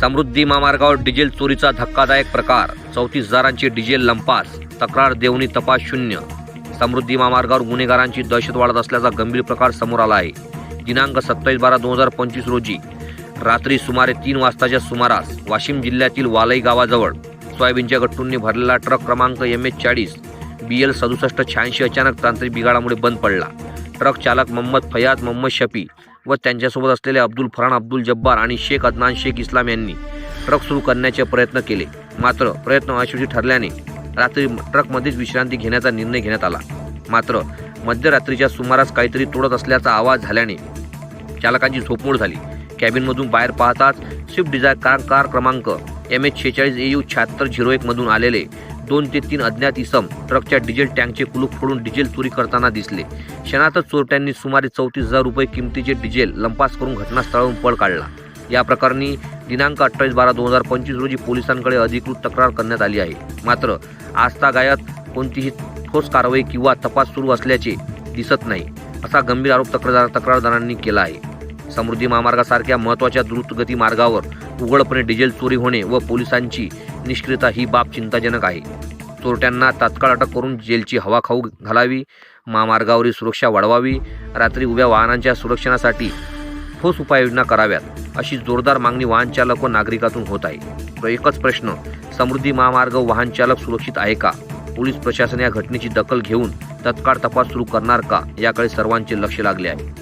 समृद्धी महामार्गावर डिझेल चोरीचा धक्कादायक प्रकार. 34,000ची डिझेल लंपास. तक्रार देऊनी तपास शून्य. समृद्धी महामार्गावर गुन्हेगारांची दहशत वाढत असल्याचा गंभीर प्रकार समोर आला आहे. दिनांक 27/12/2025 रोजी रात्री सुमारे 3 वाजताच्या सुमारास वाशिम जिल्ह्यातील वालई गावाजवळ सोयाबीनच्या गट्टूंनी भरलेला ट्रक क्रमांक MH40 BL 6786 अचानक तांत्रिक बिघाडामुळे बंद पडला. ट्रक चालक मोहम्मद फयाज मोहम्मद शफी व त्यांच्यासोबत असलेले अब्दुल फरहान अब्दुल जब्बार आणि शेख अदनान शेख इस्लाम यांनी ट्रक सुरू करण्याचे प्रयत्न केले. मात्र प्रयत्न अयशस्वी ठरल्याने रात्री ट्रकमध्येच विश्रांती घेण्याचा निर्णय घेण्यात आला. मात्र मध्यरात्रीच्या सुमारास काहीतरी तोडत असल्याचा आवाज झाल्याने चालकांची झोपमोड झाली. कॅबिनमधून बाहेर पाहताच स्विफ्ट डिझायर कार क्रमांक MH46 AU 7601 मधून आलेले 2 ते 3 अज्ञात इसम ट्रकच्या डिझेल टँकचे कुलूप फोडून डिझेल चोरी करताना दिसले. क्षणातच चोरट्यांनी सुमारे 34,000 रुपये किमतीचे डिझेल लंपास करून घटनास्थळावरून पळ काढला. या प्रकरणी दिनांक 28/12/2025 रोजी पोलिसांकडे अधिकृत तक्रार करण्यात आली आहे. मात्र आजतागायत कोणतीही ठोस कारवाई किंवा तपास सुरू असल्याचे दिसत नाही, असा गंभीर आरोप तक्रारदारांनी केला आहे. समृद्धी महामार्गासारख्या महत्त्वाच्या द्रुतगती मार्गावर उघडपणे डिझेल चोरी होणे व पोलिसांची निष्क्रियता ही बाब चिंताजनक आहे. चोरट्यांना तात्काळ अटक करून जेलची हवा खाऊ घालावी, महामार्गावरील सुरक्षा वाढवावी, रात्री उभ्या वाहनांच्या सुरक्षणासाठी ठोस उपाययोजना कराव्यात, अशी जोरदार मागणी वाहनचालक व नागरिकातून होत आहे. तो एकच प्रश्न, समृद्धी महामार्ग वाहनचालक सुरक्षित आहे का? पोलीस प्रशासन या घटनेची दखल घेऊन तत्काळ तपास सुरू करणार का? याकडे सर्वांचे लक्ष लागले आहे.